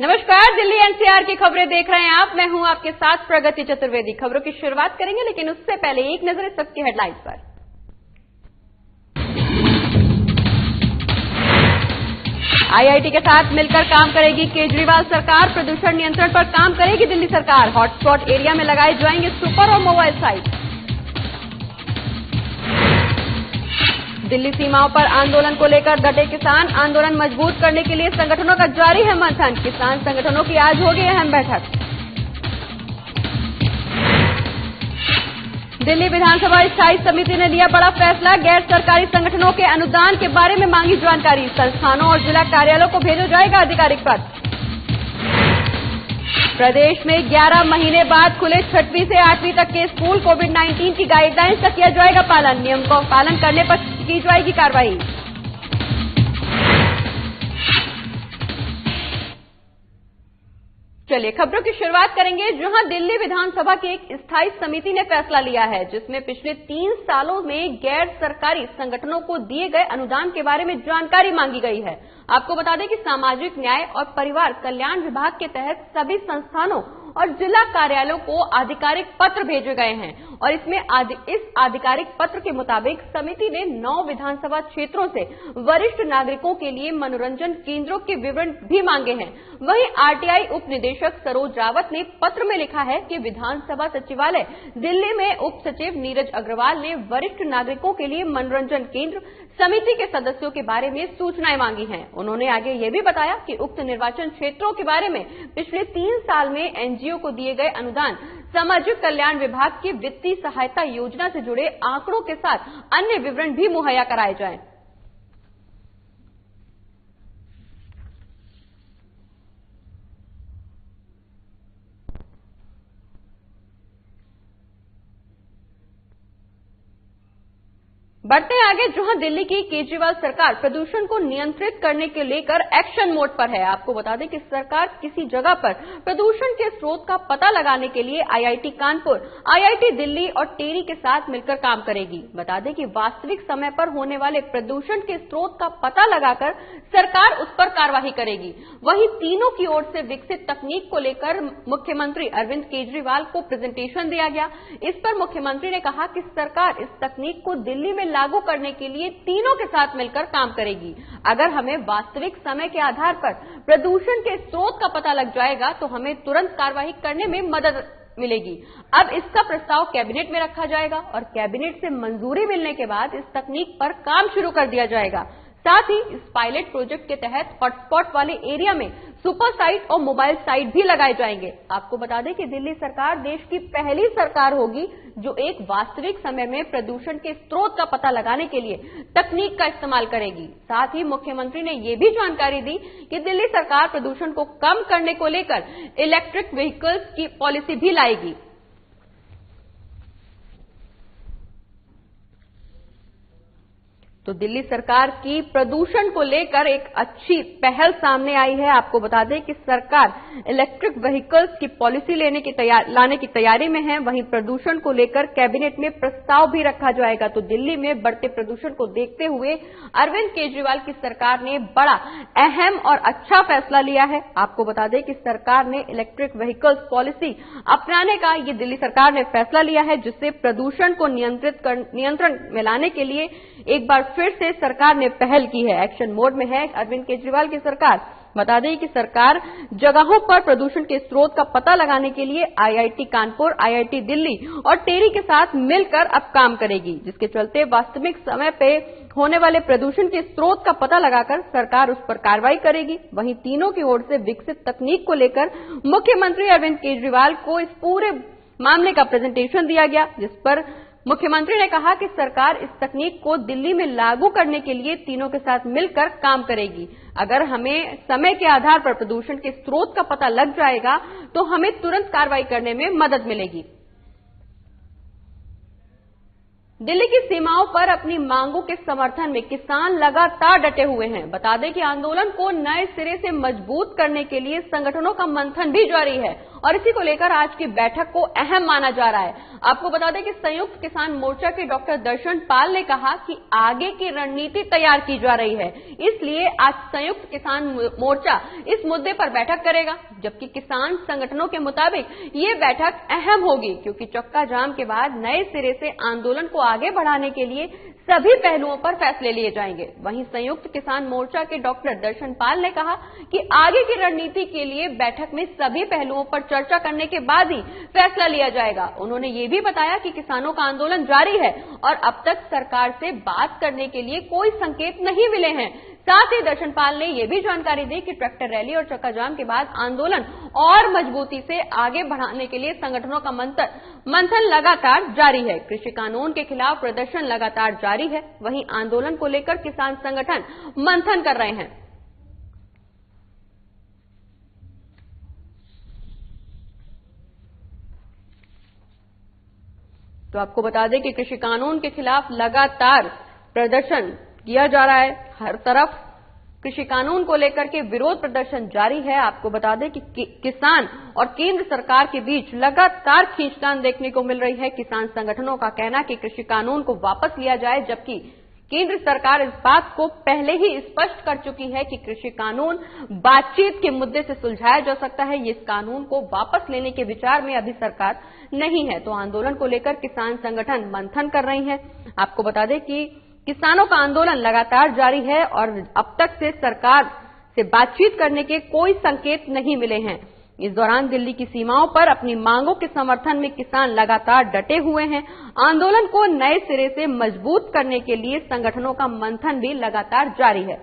नमस्कार, दिल्ली एनसीआर की खबरें देख रहे हैं आप। मैं हूं आपके साथ प्रगति चतुर्वेदी। खबरों की शुरुआत करेंगे, लेकिन उससे पहले एक नजर इस वक्त की हेडलाइंस पर। आईआईटी के साथ मिलकर काम करेगी केजरीवाल सरकार। प्रदूषण नियंत्रण पर काम करेगी दिल्ली सरकार। हॉटस्पॉट एरिया में लगाए जाएंगे सुपर और मोबाइल साइट। दिल्ली सीमाओं पर आंदोलन को लेकर डटे किसान। आंदोलन मजबूत करने के लिए संगठनों का जारी है मंथन। किसान संगठनों की आज होगी अहम बैठक। दिल्ली विधानसभा स्थायी समिति ने लिया बड़ा फैसला। गैर सरकारी संगठनों के अनुदान के बारे में मांगी जानकारी। संस्थानों और जिला कार्यालयों को भेजा जाएगा आधिकारिक पत्र। प्रदेश में 11 महीने बाद खुले 6वीं से 8वीं तक के स्कूल। कोविड-19 की गाइडलाइंस का किया जाएगा पालन। नियम को पालन करने पर की जाएगी कार्रवाई। चलिए खबरों की शुरुआत करेंगे, जहां दिल्ली विधानसभा की एक स्थायी समिति ने फैसला लिया है, जिसमें पिछले 3 सालों में गैर सरकारी संगठनों को दिए गए अनुदान के बारे में जानकारी मांगी गई है। आपको बता दें कि सामाजिक न्याय और परिवार कल्याण विभाग के तहत सभी संस्थानों और जिला कार्यालयों को आधिकारिक पत्र भेजे गए हैं और इस आधिकारिक पत्र के मुताबिक समिति ने 9 विधानसभा क्षेत्रों से वरिष्ठ नागरिकों के लिए मनोरंजन केंद्रों के विवरण भी मांगे हैं। वहीं आरटीआई उप निदेशक सरोज रावत ने पत्र में लिखा है कि विधानसभा सचिवालय दिल्ली में उप सचिव नीरज अग्रवाल ने वरिष्ठ नागरिकों के लिए मनोरंजन केंद्र समिति के सदस्यों के बारे में सूचनाएं मांगी हैं। उन्होंने आगे ये भी बताया कि उक्त निर्वाचन क्षेत्रों के बारे में पिछले 3 साल में एनजीओ को दिए गए अनुदान, सामाजिक कल्याण विभाग की वित्तीय सहायता योजना से जुड़े आंकड़ों के साथ अन्य विवरण भी मुहैया कराए जाएं। बढ़ते आगे, जहां दिल्ली की केजरीवाल सरकार प्रदूषण को नियंत्रित करने के लेकर एक्शन मोड पर है। आपको बता दें कि सरकार किसी जगह पर प्रदूषण के स्रोत का पता लगाने के लिए आईआईटी कानपुर, आईआईटी दिल्ली और टेरी के साथ मिलकर काम करेगी। बता दें कि वास्तविक समय पर होने वाले प्रदूषण के स्रोत का पता लगाकर सरकार उस पर कार्रवाई करेगी। वहीं तीनों की ओर से विकसित तकनीक को लेकर मुख्यमंत्री अरविंद केजरीवाल को प्रेजेंटेशन दिया गया। इस पर मुख्यमंत्री ने कहा कि सरकार इस तकनीक को दिल्ली में लागू करने के लिए तीनों के साथ मिलकर काम करेगी। अगर हमें वास्तविक समय के आधार पर प्रदूषण के स्रोत का पता लग जाएगा तो हमें तुरंत कार्रवाई करने में मदद मिलेगी। अब इसका प्रस्ताव कैबिनेट में रखा जाएगा और कैबिनेट से मंजूरी मिलने के बाद इस तकनीक पर काम शुरू कर दिया जाएगा। साथ ही इस पायलट प्रोजेक्ट के तहत हॉटस्पॉट वाले एरिया में सुपर साइट और मोबाइल साइट भी लगाए जाएंगे। आपको बता दें कि दिल्ली सरकार देश की पहली सरकार होगी जो एक वास्तविक समय में प्रदूषण के स्रोत का पता लगाने के लिए तकनीक का इस्तेमाल करेगी। साथ ही मुख्यमंत्री ने ये भी जानकारी दी कि दिल्ली सरकार प्रदूषण को कम करने को लेकर इलेक्ट्रिक व्हीकल्स की पॉलिसी भी लाएगी। तो दिल्ली सरकार की प्रदूषण को लेकर एक अच्छी पहल सामने आई है। आपको बता दें कि सरकार इलेक्ट्रिक व्हीकल्स की पॉलिसी लाने की तैयारी में है। वहीं प्रदूषण को लेकर कैबिनेट में प्रस्ताव भी रखा जाएगा। तो दिल्ली में बढ़ते प्रदूषण को देखते हुए अरविंद केजरीवाल की सरकार ने बड़ा अहम और अच्छा फैसला लिया है। आपको बता दें कि सरकार ने इलेक्ट्रिक व्हीकल्स पॉलिसी अपनाने का ये दिल्ली सरकार ने फैसला लिया है, जिससे प्रदूषण को नियंत्रण में लाने के लिए एक बार फिर से सरकार ने पहल की है। एक्शन मोड में है अरविंद केजरीवाल की सरकार। बता दें कि सरकार जगहों पर प्रदूषण के स्रोत का पता लगाने के लिए आईआईटी कानपुर, आईआईटी दिल्ली और टेरी के साथ मिलकर अब काम करेगी, जिसके चलते वास्तविक समय पे होने वाले प्रदूषण के स्रोत का पता लगाकर सरकार उस पर कार्रवाई करेगी। वहीं तीनों की ओर से विकसित तकनीक को लेकर मुख्यमंत्री अरविंद केजरीवाल को इस पूरे मामले का प्रेजेंटेशन दिया गया, जिस पर मुख्यमंत्री ने कहा कि सरकार इस तकनीक को दिल्ली में लागू करने के लिए तीनों के साथ मिलकर काम करेगी। अगर हमें समय के आधार पर प्रदूषण के स्रोत का पता लग जाएगा तो हमें तुरंत कार्रवाई करने में मदद मिलेगी। दिल्ली की सीमाओं पर अपनी मांगों के समर्थन में किसान लगातार डटे हुए हैं। बता दें कि आंदोलन को नए सिरे से मजबूत करने के लिए संगठनों का मंथन भी जारी है और इसी को लेकर आज की बैठक को अहम माना जा रहा है। आपको बता दें कि संयुक्त किसान मोर्चा के डॉक्टर दर्शन पाल ने कहा कि आगे की रणनीति तैयार की जा रही है, इसलिए आज संयुक्त किसान मोर्चा इस मुद्दे पर बैठक करेगा। जबकि किसान संगठनों के मुताबिक ये बैठक अहम होगी, क्योंकि चक्का जाम के बाद नए सिरे से आंदोलन को आगे बढ़ाने के लिए सभी पहलुओं पर फैसले लिए जाएंगे। वहीं संयुक्त किसान मोर्चा के डॉक्टर दर्शन पाल ने कहा कि आगे की रणनीति के लिए बैठक में सभी पहलुओं पर चर्चा करने के बाद ही फैसला लिया जाएगा। उन्होंने ये भी बताया कि किसानों का आंदोलन जारी है और अब तक सरकार से बात करने के लिए कोई संकेत नहीं मिले हैं। साथ ही दर्शन पाल ने यह भी जानकारी दी कि ट्रैक्टर रैली और चक्का जाम के बाद आंदोलन और मजबूती से आगे बढ़ाने के लिए संगठनों का मंथन लगातार जारी है। कृषि कानून के खिलाफ प्रदर्शन लगातार जारी है, वहीं आंदोलन को लेकर किसान संगठन मंथन कर रहे हैं। तो आपको बता दें कि कृषि कानून के खिलाफ लगातार प्रदर्शन किया जा रहा है। हर तरफ कृषि कानून को लेकर के विरोध प्रदर्शन जारी है। आपको बता दें कि किसान और केंद्र सरकार के बीच लगातार खींचतान देखने को मिल रही है। किसान संगठनों का कहना है कि कृषि कानून को वापस लिया जाए, जबकि केंद्र सरकार इस बात को पहले ही स्पष्ट कर चुकी है कि कृषि कानून बातचीत के मुद्दे से सुलझाया जा सकता है। इस कानून को वापस लेने के विचार में अभी सरकार नहीं है। तो आंदोलन को लेकर किसान संगठन मंथन कर रही है। आपको बता दें कि किसानों का आंदोलन लगातार जारी है और अब तक से सरकार से बातचीत करने के कोई संकेत नहीं मिले हैं। इस दौरान दिल्ली की सीमाओं पर अपनी मांगों के समर्थन में किसान लगातार डटे हुए हैं। आंदोलन को नए सिरे से मजबूत करने के लिए संगठनों का मंथन भी लगातार जारी है।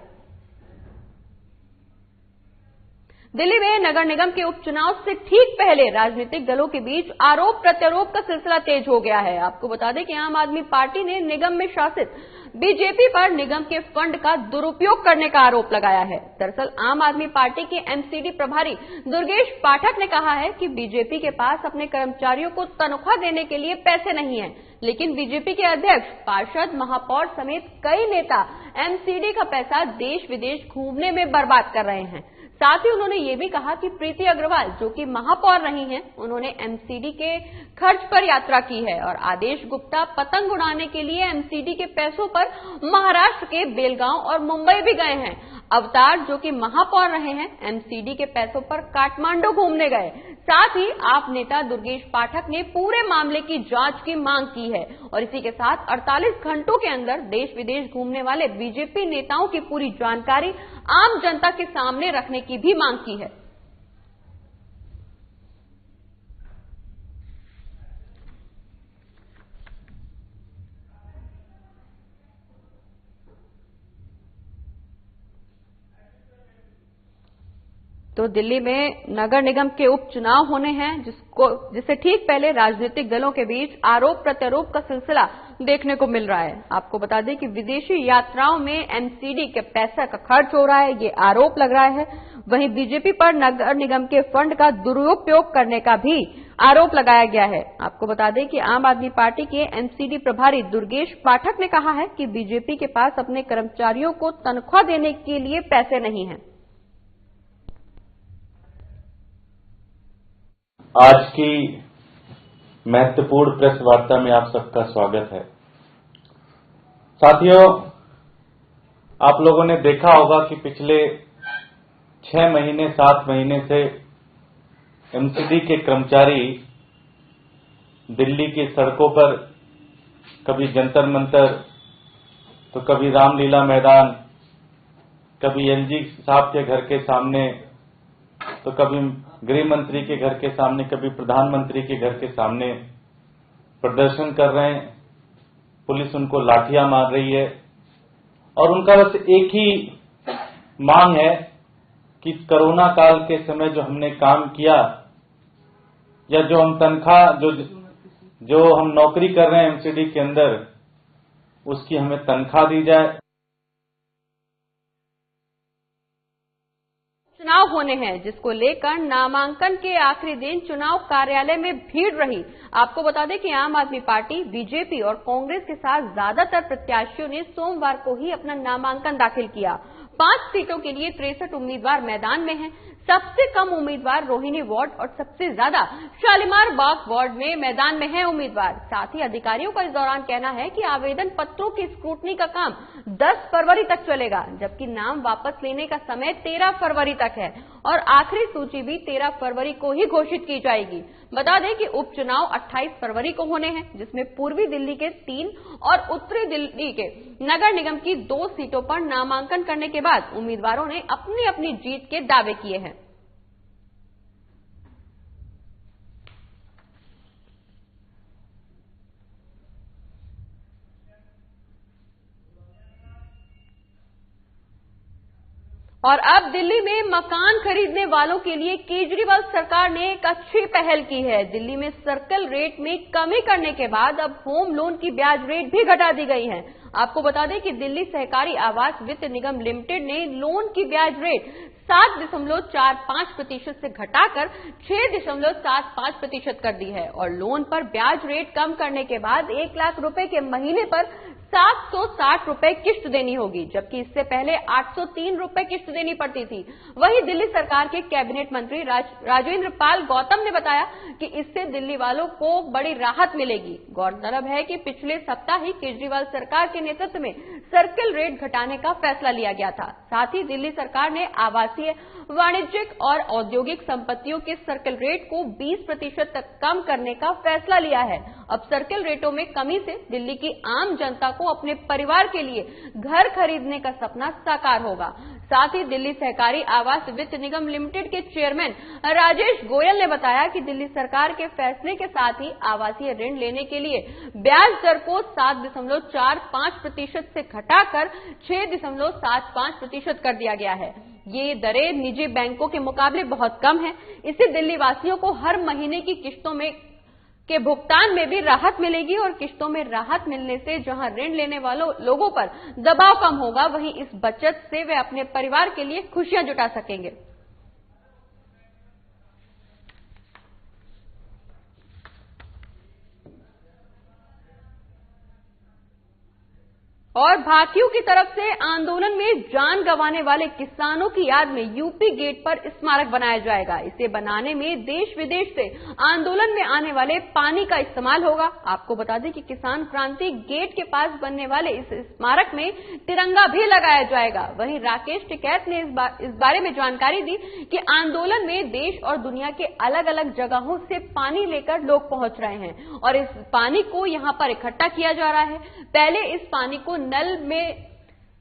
दिल्ली में नगर निगम के उपचुनाव से ठीक पहले राजनीतिक दलों के बीच आरोप प्रत्यारोप का सिलसिला तेज हो गया है। आपको बता दें कि आम आदमी पार्टी ने निगम में शासित बीजेपी पर निगम के फंड का दुरुपयोग करने का आरोप लगाया है। दरअसल आम आदमी पार्टी के एमसीडी प्रभारी दुर्गेश पाठक ने कहा है कि बीजेपी के पास अपने कर्मचारियों को तनख्वाह देने के लिए पैसे नहीं है, लेकिन बीजेपी के अध्यक्ष, पार्षद, महापौर समेत कई नेता एमसीडी का पैसा देश विदेश घूमने में बर्बाद कर रहे हैं। साथ ही उन्होंने ये भी कहा कि प्रीति अग्रवाल, जो कि महापौर रही हैं, उन्होंने एमसीडी के खर्च पर यात्रा की है और आदेश गुप्ता पतंग उड़ाने के लिए एमसीडी के पैसों पर महाराष्ट्र के बेलगांव और मुंबई भी गए हैं। अवतार, जो कि महापौर रहे हैं, एमसीडी के पैसों पर काठमांडू घूमने गए। साथ ही आप नेता दुर्गेश पाठक ने पूरे मामले की जांच की मांग की है और इसी के साथ 48 घंटों के अंदर देश विदेश घूमने वाले बीजेपी नेताओं की पूरी जानकारी आम जनता के सामने रखने की भी मांग की है। तो दिल्ली में नगर निगम के उपचुनाव होने हैं, जिससे ठीक पहले राजनीतिक दलों के बीच आरोप प्रत्यारोप का सिलसिला देखने को मिल रहा है। आपको बता दें कि विदेशी यात्राओं में एमसीडी के पैसा का खर्च हो रहा है, ये आरोप लग रहा है। वहीं बीजेपी पर नगर निगम के फंड का दुरुपयोग करने का भी आरोप लगाया गया है। आपको बता दें कि आम आदमी पार्टी के एमसीडी प्रभारी दुर्गेश पाठक ने कहा है कि बीजेपी के पास अपने कर्मचारियों को तनख्वाह देने के लिए पैसे नहीं है। आज की महत्वपूर्ण प्रेस वार्ता में आप सबका स्वागत है। साथियों, आप लोगों ने देखा होगा कि पिछले 6 महीने 7 महीने से एमसीडी के कर्मचारी दिल्ली की सड़कों पर कभी जंतर मंतर, तो कभी रामलीला मैदान, कभी एलजी साहब के घर के सामने, तो कभी गृह मंत्री के घर के सामने, कभी प्रधानमंत्री के घर के सामने प्रदर्शन कर रहे हैं। पुलिस उनको लाठियां मार रही है और उनका बस एक ही मांग है कि कोरोना काल के समय जो हमने काम किया या जो हम तनख्वाह जो हम नौकरी कर रहे हैं एमसीडी के अंदर, उसकी हमें तनख्वाह दी जाए। चुनाव होने हैं, जिसको लेकर नामांकन के आखिरी दिन चुनाव कार्यालय में भीड़ रही। आपको बता दें कि आम आदमी पार्टी, बीजेपी और कांग्रेस के साथ ज्यादातर प्रत्याशियों ने सोमवार को ही अपना नामांकन दाखिल किया। 5 सीटों के लिए 63 उम्मीदवार मैदान में हैं। सबसे कम उम्मीदवार रोहिणी वार्ड और सबसे ज्यादा शालीमार बाग वार्ड में मैदान में है उम्मीदवार। साथ ही अधिकारियों का इस दौरान कहना है कि आवेदन पत्रों की स्क्रूटनी का काम 10 फरवरी तक चलेगा, जबकि नाम वापस लेने का समय 13 फरवरी तक है और आखिरी सूची भी 13 फरवरी को ही घोषित की जाएगी। बता दें कि उपचुनाव 28 फरवरी को होने हैं, जिसमें पूर्वी दिल्ली के 3 और उत्तरी दिल्ली के नगर निगम की 2 सीटों पर नामांकन करने के बाद उम्मीदवारों ने अपनी अपनी जीत के दावे किए हैं। और अब दिल्ली में मकान खरीदने वालों के लिए केजरीवाल सरकार ने एक अच्छी पहल की है। दिल्ली में सर्कल रेट में कमी करने के बाद अब होम लोन की ब्याज रेट भी घटा दी गई है। आपको बता दें कि दिल्ली सहकारी आवास वित्त निगम लिमिटेड ने लोन की ब्याज रेट 7.45% से घटाकर 6.75% कर दी है और लोन पर ब्याज रेट कम करने के बाद 1 लाख रुपए के महीने पर 760 रुपए किश्त देनी होगी, जबकि इससे पहले 803 रुपए किश्त देनी पड़ती थी। वहीं दिल्ली सरकार के कैबिनेट मंत्री राजेंद्र पाल गौतम ने बताया कि इससे दिल्ली वालों को बड़ी राहत मिलेगी। गौरतलब है कि पिछले सप्ताह ही केजरीवाल सरकार के नेतृत्व में सर्कल रेट घटाने का फैसला लिया गया था। साथ ही दिल्ली सरकार ने आवासीय, वाणिज्यिक और औद्योगिक संपत्तियों के सर्कल रेट को 20% तक कम करने का फैसला लिया है। अब सर्कल रेटों में कमी से दिल्ली की आम जनता को अपने परिवार के लिए घर खरीदने का सपना साकार होगा। साथ ही दिल्ली सहकारी आवास वित्त निगम लिमिटेड के चेयरमैन राजेश गोयल ने बताया कि दिल्ली सरकार के फैसले के साथ ही आवासीय ऋण लेने के लिए ब्याज दर को 7.45% से घटाकर 6.75% कर दिया गया है। ये दरें निजी बैंकों के मुकाबले बहुत कम है। इससे दिल्ली वासियों को हर महीने की किस्तों में के भुगतान में भी राहत मिलेगी और किस्तों में राहत मिलने से जहां ऋण लेने वालों लोगों पर दबाव कम होगा, वहीं इस बचत से वे अपने परिवार के लिए खुशियां जुटा सकेंगे। और भाकियों की तरफ से आंदोलन में जान गंवाने वाले किसानों की याद में यूपी गेट पर स्मारक बनाया जाएगा। इसे बनाने में देश विदेश से आंदोलन में आने वाले पानी का इस्तेमाल होगा। आपको बता दें कि किसान क्रांति गेट के पास बनने वाले इस स्मारक में तिरंगा भी लगाया जाएगा। वहीं राकेश टिकैत ने इस बारे में जानकारी दी कि आंदोलन में देश और दुनिया के अलग अलग जगहों से पानी लेकर लोग पहुंच रहे हैं और इस पानी को यहां पर इकट्ठा किया जा रहा है। पहले इस पानी को नल में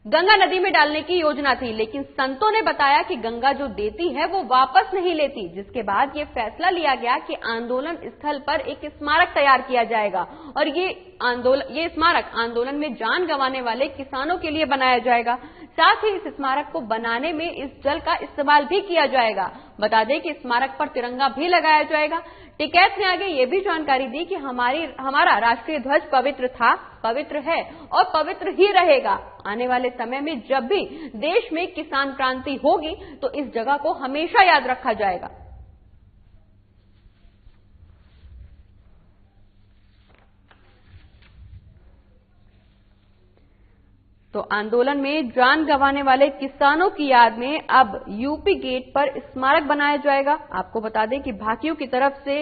गंगा नदी में डालने की योजना थी, लेकिन संतों ने बताया कि गंगा जो देती है वो वापस नहीं लेती, जिसके बाद ये फैसला लिया गया कि आंदोलन स्थल पर एक स्मारक तैयार किया जाएगा और ये स्मारक आंदोलन में जान गंवाने वाले किसानों के लिए बनाया जाएगा। साथ ही इस स्मारक को बनाने में इस जल का इस्तेमाल भी किया जाएगा। बता दें कि स्मारक पर तिरंगा भी लगाया जाएगा। टिकैत ने आगे ये भी जानकारी दी कि हमारा राष्ट्रीय ध्वज पवित्र था, पवित्र है और पवित्र ही रहेगा। आने वाले समय में जब भी देश में किसान क्रांति होगी तो इस जगह को हमेशा याद रखा जाएगा। तो आंदोलन में जान गंवाने वाले किसानों की याद में अब यूपी गेट पर स्मारक बनाया जाएगा। आपको बता दें कि भाकियों की तरफ से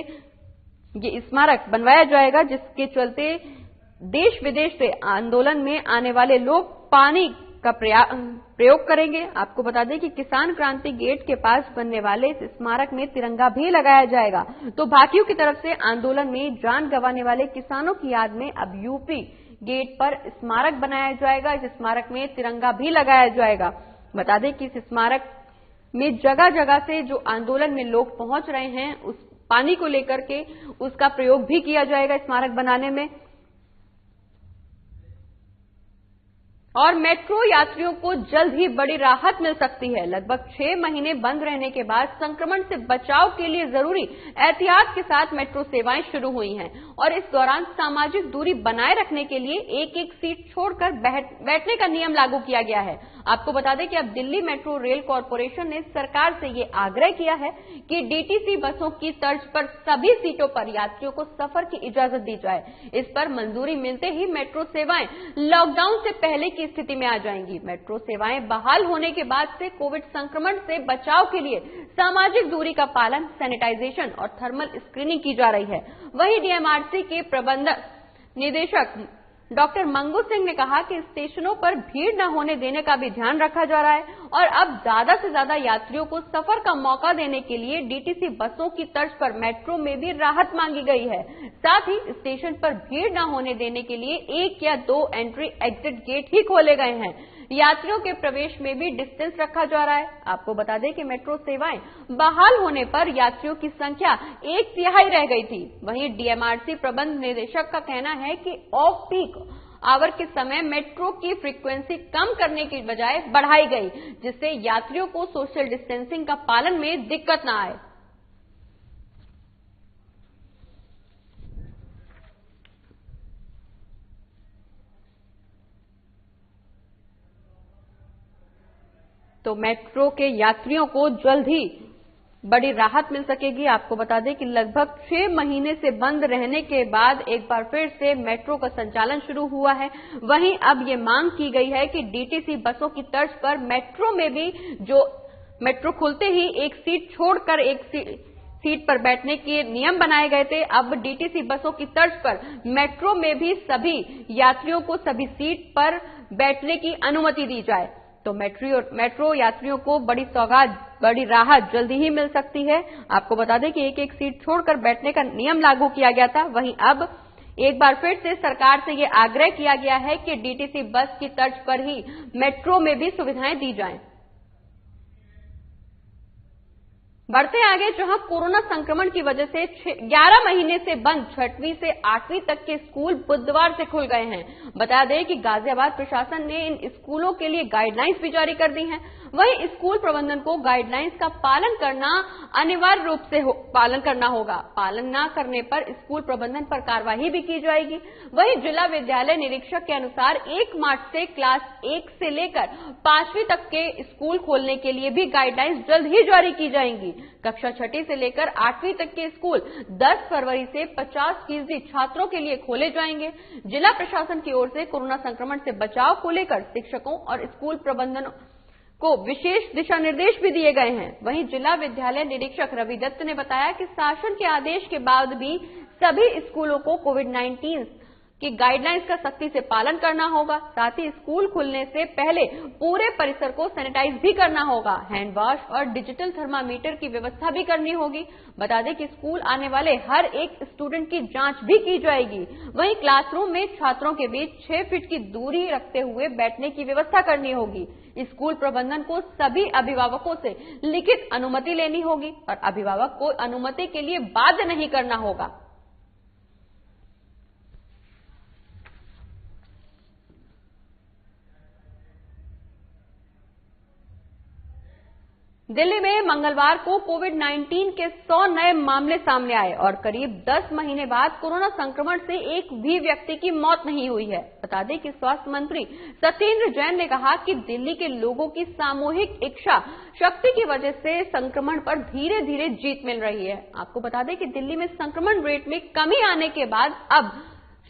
ये स्मारक बनवाया जाएगा, जिसके चलते देश विदेश से आंदोलन में आने वाले लोग पानी का प्रयोग करेंगे। आपको बता दें कि किसान क्रांति गेट के पास बनने वाले इस स्मारक में तिरंगा भी लगाया जाएगा। तो भाकियों की तरफ से आंदोलन में जान गंवाने वाले किसानों की याद में अब यूपी गेट पर स्मारक बनाया जाएगा। इस स्मारक में तिरंगा भी लगाया जाएगा। बता दें कि इस स्मारक में जगह जगह से जो आंदोलन में लोग पहुंच रहे हैं उस पानी को लेकर के उसका प्रयोग भी किया जाएगा स्मारक बनाने में। और मेट्रो यात्रियों को जल्द ही बड़ी राहत मिल सकती है। लगभग 6 महीने बंद रहने के बाद संक्रमण से बचाव के लिए जरूरी एहतियात के साथ मेट्रो सेवाएं शुरू हुई हैं और इस दौरान सामाजिक दूरी बनाए रखने के लिए एक सीट छोड़कर बैठने का नियम लागू किया गया है। आपको बता दें कि अब दिल्ली मेट्रो रेल कॉरपोरेशन ने सरकार से ये आग्रह किया है कि डीटीसी बसों की तर्ज पर सभी सीटों पर यात्रियों को सफर की इजाजत दी जाए। इस पर मंजूरी मिलते ही मेट्रो सेवाएं लॉकडाउन से पहले की स्थिति में आ जाएंगी। मेट्रो सेवाएं बहाल होने के बाद से कोविड संक्रमण से बचाव के लिए सामाजिक दूरी का पालन, सैनिटाइजेशन और थर्मल स्क्रीनिंग की जा रही है। वहीं डीएमआरसी के प्रबंधक निदेशक डॉक्टर मंगू सिंह ने कहा कि स्टेशनों पर भीड़ न होने देने का भी ध्यान रखा जा रहा है और अब ज्यादा से ज्यादा यात्रियों को सफर का मौका देने के लिए डीटीसी बसों की तर्ज पर मेट्रो में भी राहत मांगी गई है। साथ ही स्टेशन पर भीड़ न होने देने के लिए 1 या 2 एंट्री एग्जिट गेट ही खोले गए हैं। यात्रियों के प्रवेश में भी डिस्टेंस रखा जा रहा है। आपको बता दें कि मेट्रो सेवाएं बहाल होने पर यात्रियों की संख्या 1/3 रह गई थी। वहीं डीएमआरसी प्रबंध निदेशक का कहना है कि ऑफ पीक आवर के समय मेट्रो की फ्रीक्वेंसी कम करने की बजाय बढ़ाई गई, जिससे यात्रियों को सोशल डिस्टेंसिंग का पालन में दिक्कत न आए। तो मेट्रो के यात्रियों को जल्द ही बड़ी राहत मिल सकेगी। आपको बता दें कि लगभग 6 महीने से बंद रहने के बाद एक बार फिर से मेट्रो का संचालन शुरू हुआ है। वहीं अब ये मांग की गई है कि डीटीसी बसों की तर्ज पर मेट्रो में भी, जो मेट्रो खुलते ही एक सीट छोड़कर एक सीट पर बैठने के नियम बनाए गए थे, अब डीटीसी बसों की तर्ज पर मेट्रो में भी सभी यात्रियों को सभी सीट पर बैठने की अनुमति दी जाए। तो मेट्रो यात्रियों को बड़ी सौगात, बड़ी राहत जल्दी ही मिल सकती है। आपको बता दें कि एक सीट छोड़कर बैठने का नियम लागू किया गया था। वहीं अब एक बार फिर से सरकार से ये आग्रह किया गया है कि डीटीसी बस की तर्ज पर ही मेट्रो में भी सुविधाएं दी जाएं। बढ़ते आगे, जहां कोरोना संक्रमण की वजह से 11 महीने से बंद 6वीं से 8वीं तक के स्कूल बुधवार से खुल गए हैं। बता दें कि गाजियाबाद प्रशासन ने इन स्कूलों के लिए गाइडलाइंस भी जारी कर दी हैं। वहीं स्कूल प्रबंधन को गाइडलाइंस का पालन करना अनिवार्य रूप से पालन करना होगा। पालन न करने पर स्कूल प्रबंधन पर कार्रवाई भी की जाएगी। वहीं जिला विद्यालय निरीक्षक के अनुसार 1 मार्च से क्लास 1 से लेकर 5वीं तक के स्कूल खोलने के लिए भी गाइडलाइंस जल्द ही जारी की जाएंगी। कक्षा 6 से लेकर 8वीं तक के स्कूल 10 फरवरी से 50% छात्रों के लिए खोले जाएंगे। जिला प्रशासन की ओर से कोरोना संक्रमण से बचाव को लेकर शिक्षकों और स्कूल प्रबंधन को विशेष दिशा निर्देश भी दिए गए हैं। वहीं जिला विद्यालय निरीक्षक रवि दत्त ने बताया कि शासन के आदेश के बाद भी सभी स्कूलों को कोविड-19 की गाइडलाइंस का सख्ती से पालन करना होगा। साथ ही स्कूल खुलने से पहले पूरे परिसर को सैनिटाइज भी करना होगा। हैंड वॉश और डिजिटल थर्मामीटर की व्यवस्था भी करनी होगी। बता दें कि स्कूल आने वाले हर एक स्टूडेंट की जांच भी की जाएगी। वहीं क्लासरूम में छात्रों के बीच 6 फीट की दूरी रखते हुए बैठने की व्यवस्था करनी होगी। स्कूल प्रबंधन को सभी अभिभावकों से लिखित अनुमति लेनी होगी और अभिभावक को अनुमति के लिए बाध्य नहीं करना होगा। दिल्ली में मंगलवार को कोविड-19 के 100 नए मामले सामने आए और करीब 10 महीने बाद कोरोना संक्रमण से एक भी व्यक्ति की मौत नहीं हुई है। बता दें कि स्वास्थ्य मंत्री सत्येंद्र जैन ने कहा कि दिल्ली के लोगों की सामूहिक इच्छा शक्ति की वजह से संक्रमण पर धीरे धीरे जीत मिल रही है। आपको बता दें कि दिल्ली में संक्रमण रेट में कमी आने के बाद अब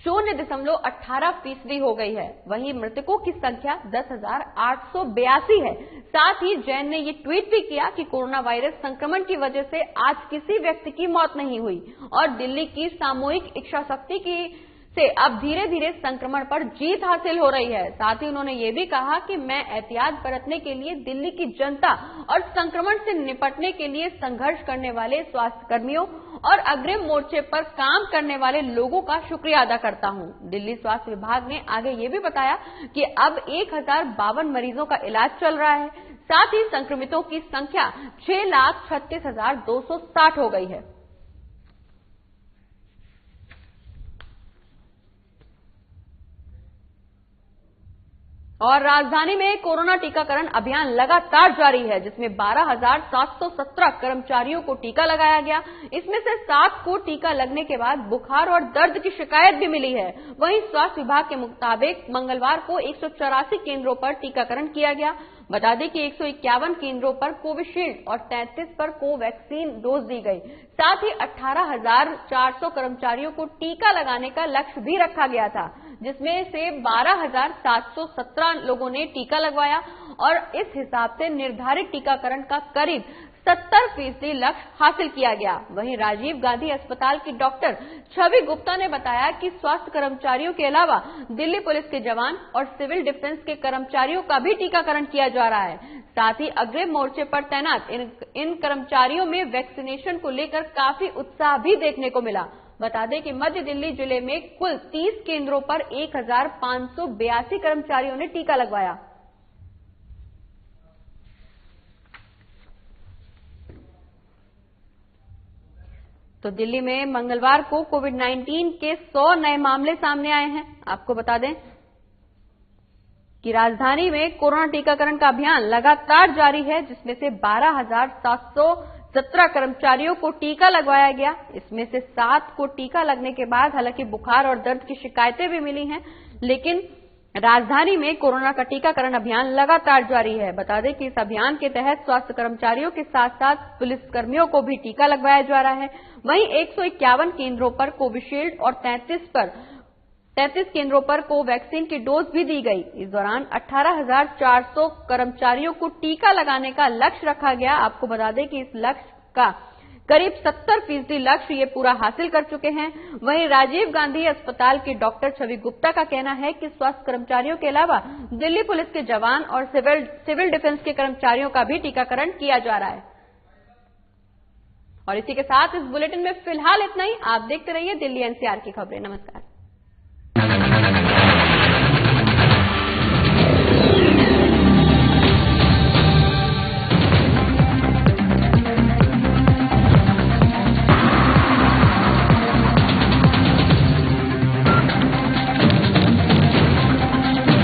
0.18% हो गई है। वहीं मृतकों की संख्या 10,882 है। साथ ही जैन ने ये ट्वीट भी किया कि कोरोना वायरस संक्रमण की वजह से आज किसी व्यक्ति की मौत नहीं हुई और दिल्ली की सामूहिक इच्छा शक्ति से अब धीरे धीरे संक्रमण पर जीत हासिल हो रही है। साथ ही उन्होंने ये भी कहा कि मैं एहतियात बरतने के लिए दिल्ली की जनता और संक्रमण से निपटने के लिए संघर्ष करने वाले स्वास्थ्य कर्मियों और अग्रिम मोर्चे पर काम करने वाले लोगों का शुक्रिया अदा करता हूं। दिल्ली स्वास्थ्य विभाग ने आगे ये भी बताया कि अब 1052 मरीजों का इलाज चल रहा है। साथ ही संक्रमितों की संख्या 6,36,260 हो गई है। और राजधानी में कोरोना टीकाकरण अभियान लगातार जारी है, जिसमें 12,717 कर्मचारियों को टीका लगाया गया। इसमें से 7 को टीका लगने के बाद बुखार और दर्द की शिकायत भी मिली है। वहीं स्वास्थ्य विभाग के मुताबिक मंगलवार को 184 केंद्रों पर टीकाकरण किया गया। बता दें कि 151 केंद्रों पर कोविशील्ड और 33 पर कोवैक्सीन डोज दी गई। साथ ही 18,400 कर्मचारियों को टीका लगाने का लक्ष्य भी रखा गया था, जिसमें से 12,717 लोगों ने टीका लगवाया और इस हिसाब से निर्धारित टीकाकरण का करीब 70% लक्ष्य हासिल किया गया। वहीं राजीव गांधी अस्पताल की डॉक्टर छवि गुप्ता ने बताया कि स्वास्थ्य कर्मचारियों के अलावा दिल्ली पुलिस के जवान और सिविल डिफेंस के कर्मचारियों का भी टीकाकरण किया जा रहा है। साथ ही अग्रिम मोर्चे पर तैनात इन कर्मचारियों में वैक्सीनेशन को लेकर काफी उत्साह भी देखने को मिला। बता दें कि मध्य दिल्ली जिले में कुल 30 केंद्रों पर 1,582 कर्मचारियों ने टीका लगवाया। तो दिल्ली में मंगलवार को कोविड-19 के 100 नए मामले सामने आए हैं। आपको बता दें कि राजधानी में कोरोना टीकाकरण का अभियान लगातार जारी है, जिसमें से 12,717 कर्मचारियों को टीका लगवाया गया। इसमें से 7 को टीका लगने के बाद हालांकि बुखार और दर्द की शिकायतें भी मिली हैं, लेकिन राजधानी में कोरोना का टीकाकरण अभियान लगातार जारी है। बता दें कि इस अभियान के तहत स्वास्थ्य कर्मचारियों के साथ साथ पुलिसकर्मियों को भी टीका लगवाया जा रहा है। वहीं 151 केंद्रों पर कोविशील्ड और 33 केंद्रों पर कोवैक्सीन की डोज भी दी गई। इस दौरान 18,400 कर्मचारियों को टीका लगाने का लक्ष्य रखा गया। आपको बता दें कि इस लक्ष्य का करीब 70% लक्ष्य ये पूरा हासिल कर चुके हैं। वहीं राजीव गांधी अस्पताल की डॉक्टर छवि गुप्ता का कहना है कि स्वास्थ्य कर्मचारियों के अलावा दिल्ली पुलिस के जवान और सिविल डिफेंस के कर्मचारियों का भी टीकाकरण किया जा रहा है। और इसी के साथ इस बुलेटिन में फिलहाल इतना ही। आप देखते रहिए दिल्ली एनसीआर की खबरें। नमस्कार।